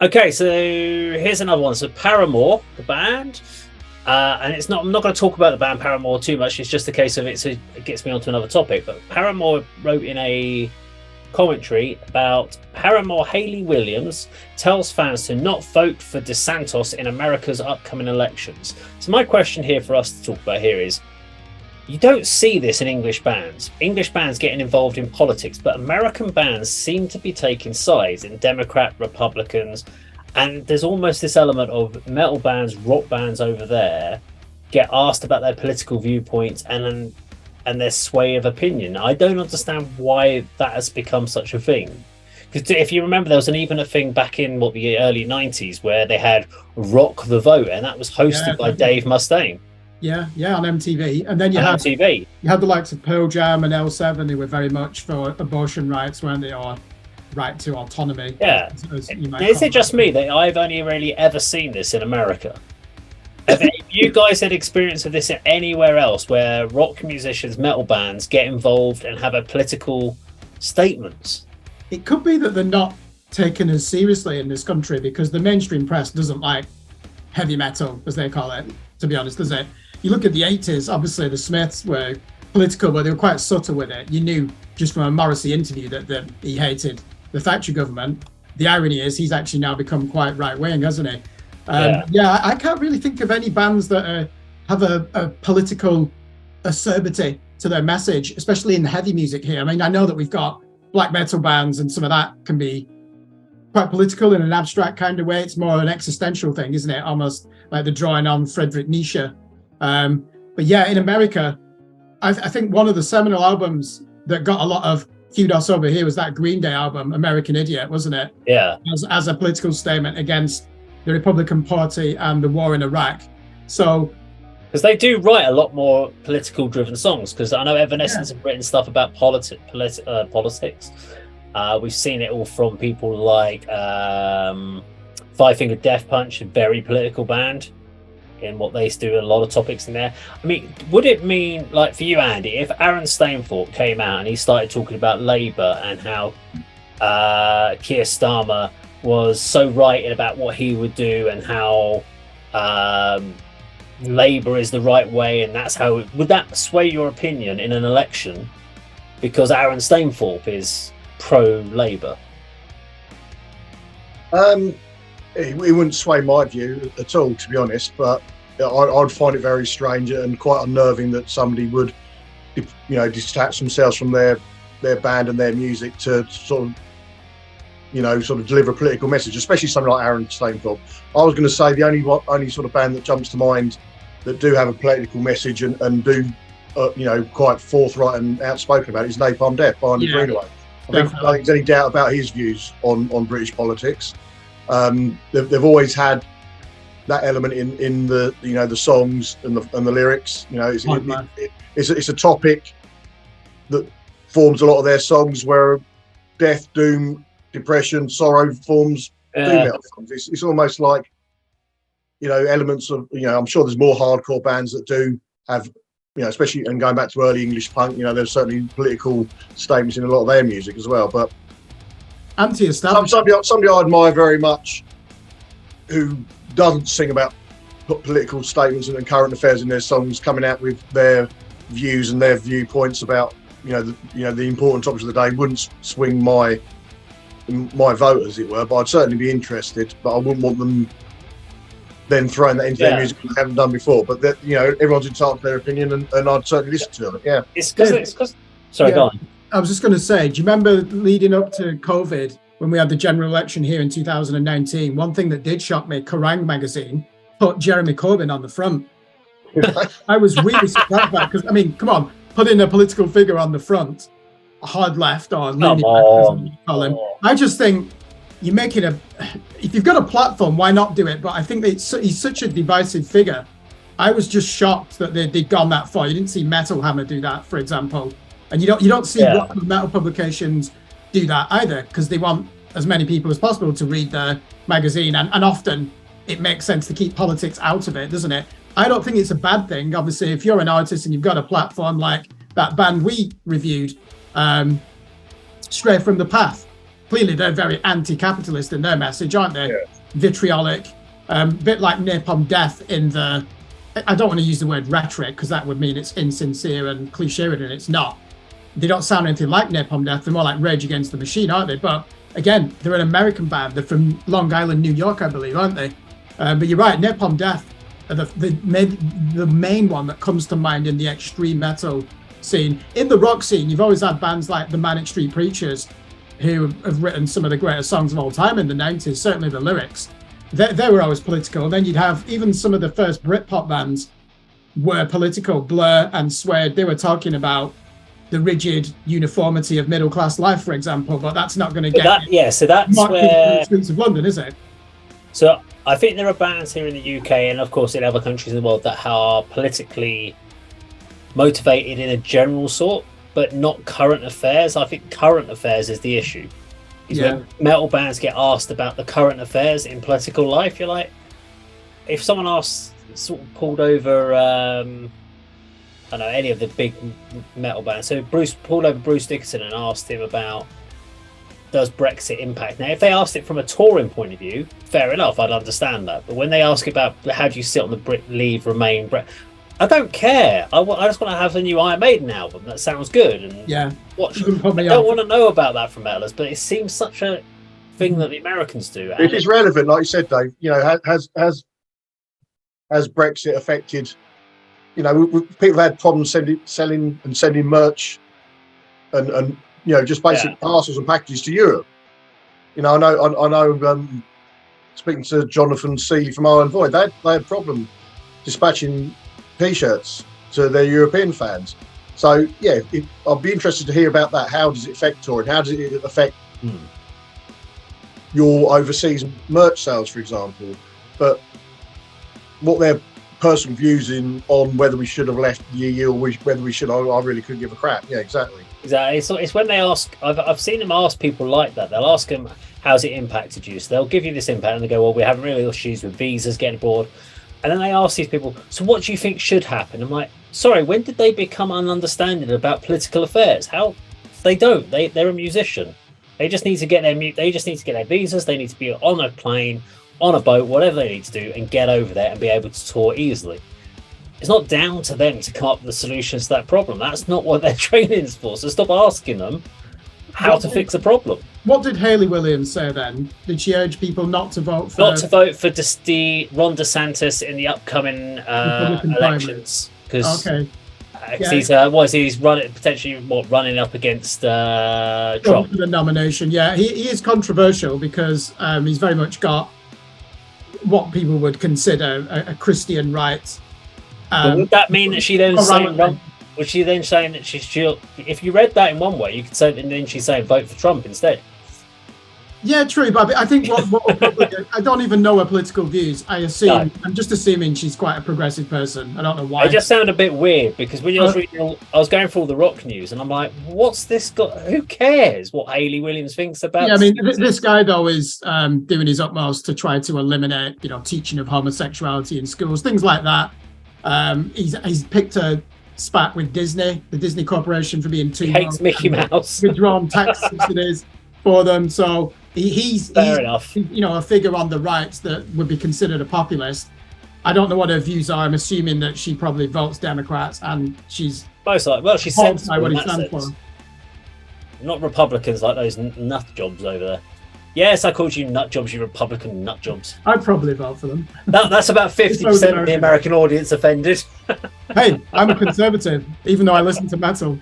Okay, so here's another one. So Paramore, the band, and it's not. I'm not going to talk about the band Paramore too much. It's just a case of it gets me onto another topic. But Paramore wrote in a commentary about Paramore Hayley Williams tells fans to not vote for DeSantis in America's upcoming elections. So my question here for us to talk about here is, you don't see this in English bands. English bands getting involved in politics, but American bands seem to be taking sides in Democrat, Republicans, and there's almost this element of metal bands, rock bands over there get asked about their political viewpoints and their sway of opinion. I don't understand why that has become such a thing. Because if you remember, there was even a thing back in the early 90s where they had Rock the Vote, and that was hosted by Dave Mustaine. Yeah, on MTV. And then you had the likes of Pearl Jam and L7 who were very much for abortion rights, weren't they, or right to autonomy. Yeah. Is it just me that I've only really ever seen this in America? Have you guys had experience of this anywhere else where rock musicians, metal bands get involved and have a political statements? It could be that they're not taken as seriously in this country because the mainstream press doesn't like heavy metal, as they call it, to be honest, does it? You look at the 80s, obviously the Smiths were political, but they were quite subtle with it. You knew just from a Morrissey interview that he hated the Thatcher government. The irony is he's actually now become quite right-wing, hasn't he? I can't really think of any bands that have a political acerbity to their message, especially in the heavy music here. I mean, I know that we've got black metal bands and some of that can be quite political in an abstract kind of way. It's more an existential thing, isn't it? Almost like the drawing on Friedrich Nietzsche. But yeah, in America, I think one of the seminal albums that got a lot of kudos over here was that Green Day album, American Idiot, wasn't it? Yeah. As a political statement against the Republican Party and the war in Iraq. So, because they do write a lot more political driven songs, because I know Evanescence have written stuff about politics. We've seen it all from people like Five Finger Death Punch, a very political band in what they do, a lot of topics in there. I mean, would it mean, like for you, Andy, if Aaron Stainthorpe came out and he started talking about Labour and how Keir Starmer was so right about what he would do and how Labour is the right way, and that's how would that sway your opinion in an election because Aaron Stainthorpe is pro-Labour? It wouldn't sway my view at all, to be honest, but I'd find it very strange and quite unnerving that somebody would, detach themselves from their band and their music to sort of deliver a political message, especially something like Aaron Stainthorpe. I was going to say the only sort of band that jumps to mind that do have a political message and do, quite forthright and outspoken about it is Napalm Death by Andy Greenaway. I don't think there's any doubt about his views on British politics. They've always had that element in the the songs and the lyrics. It's a topic that forms a lot of their songs, where death, doom, depression, sorrow forms female songs. It's almost like elements of I'm sure there's more hardcore bands that do have especially, and going back to early English punk, there's certainly political statements in a lot of their music as well, but somebody I admire very much who doesn't sing about political statements and current affairs in their songs, coming out with their views and their viewpoints about the important topics of the day, wouldn't swing my vote, as it were, but I'd certainly be interested, but I wouldn't want them then throwing that into their music they haven't done before. But everyone's entitled to their opinion, and I'd certainly listen to it. Yeah, it's because sorry, go on. I was just going to say, do you remember leading up to COVID when we had the general election here in 2019? One thing that did shock me, Kerrang magazine put Jeremy Corbyn on the front. I was really surprised by that because, I mean, come on, putting a political figure on the front, a hard left or leaning left, as you call him. I just think you're making if you've got a platform, why not do it? But I think he's such a divisive figure. I was just shocked that they'd gone that far. You didn't see Metal Hammer do that, for example. And you don't see metal publications do that either, because they want as many people as possible to read their magazine, and often it makes sense to keep politics out of it, doesn't it? I don't think it's a bad thing. Obviously, if you're an artist and you've got a platform like that band we reviewed, Stray from the Path, clearly they're very anti-capitalist in their message, aren't they? Yeah. Vitriolic, bit like Napalm Death in the. I don't want to use the word rhetoric because that would mean it's insincere and cliched, and it's not. They don't sound anything like Napalm Death. They're more like Rage Against the Machine, aren't they? But again, they're an American band. They're from Long Island, New York, I believe, aren't they? But you're right, Napalm Death are the main one that comes to mind in the extreme metal scene. In the rock scene, you've always had bands like the Manic Street Preachers, who have written some of the greatest songs of all time in the 90s, certainly the lyrics. They were always political. And then you'd have even some of the first Britpop bands were political. Blur and Suede, they were talking about the rigid uniformity of middle class life, for example, but that's not going to get so that's where the streets of London, is it? So I think there are bands here in the UK and of course in other countries in the world that are politically motivated in a general sort, but not current affairs. I think current affairs is the issue. When metal bands get asked about the current affairs in political life, you're like, if someone asks, sort of pulled over I don't know, any of the big metal bands. So Bruce pulled over Bruce Dickinson and asked him about, does Brexit impact? Now, if they asked it from a touring point of view, fair enough, I'd understand that. But when they ask about how do you sit on the Brit Leave Remain, I don't care. I just want to have a new Iron Maiden album that sounds good. And I don't want to know about that from metalers, but it seems such a thing that the Americans do. It is relevant, like you said, Dave. You know, has Brexit affected? You know, people have had problems sending merch, and you know, just basic parcels and packages to Europe. You know, I know. Speaking to Jonathan Seeley from Iron Void, they had problem dispatching T-shirts to their European fans. So yeah, I'll be interested to hear about that. How does it affect touring? How does it affect your overseas merch sales, for example? But what their personal views on whether we should have left the EU or whether we should, I really couldn't give a crap. Yeah, exactly. So it's when they ask, I've seen them ask people like that. They'll ask them, how's it impacted you? So they'll give you this impact and they go, well, we haven't really issues with visas getting aboard. And then they ask these people, so what do you think should happen? I'm like, sorry, when did they become ununderstanding about political affairs? How? They don't. They're a musician. They just need to get their visas. They need to be on a plane, on a boat, whatever they need to do, and get over there and be able to tour easily. It's not down to them to come up with the solutions to that problem. That's not what their training's for. So stop asking them how to fix a problem. What did Hayley Williams say then? Did she urge people not to vote for Ron DeSantis in the upcoming elections? Because he's running up against Trump for the nomination. Yeah, he is controversial because he's very much got what people would consider a Christian right. Would that mean that she then saying? Was she then saying that she'll? If you read that in one way, you could say, and then she's saying vote for Trump instead. Yeah, true, but I think what probably, I don't even know her political views. I'm just assuming she's quite a progressive person. I don't know why. It just sounded a bit weird because when I was reading, I was going through all the rock news, and I'm like, what's this got? Who cares what Hayley Williams thinks about? Yeah, I mean, this guy though is doing his utmost to try to eliminate, teaching of homosexuality in schools, things like that. He's picked a spat with Disney, the Disney Corporation, for being too hates Mickey Mouse, withdrawn tax subsidies for them. So he's enough. A figure on the right that would be considered a populist. I don't know what her views are. I'm assuming that she probably votes Democrats, and she's most likely. Well, she's sensible what in he stands for. Not Republicans like those nut jobs over there. Yes, I called you nut jobs, you Republican nut jobs. I'd probably vote for them. That's about 50% of the American audience offended. Hey, I'm a conservative, even though I listen to metal.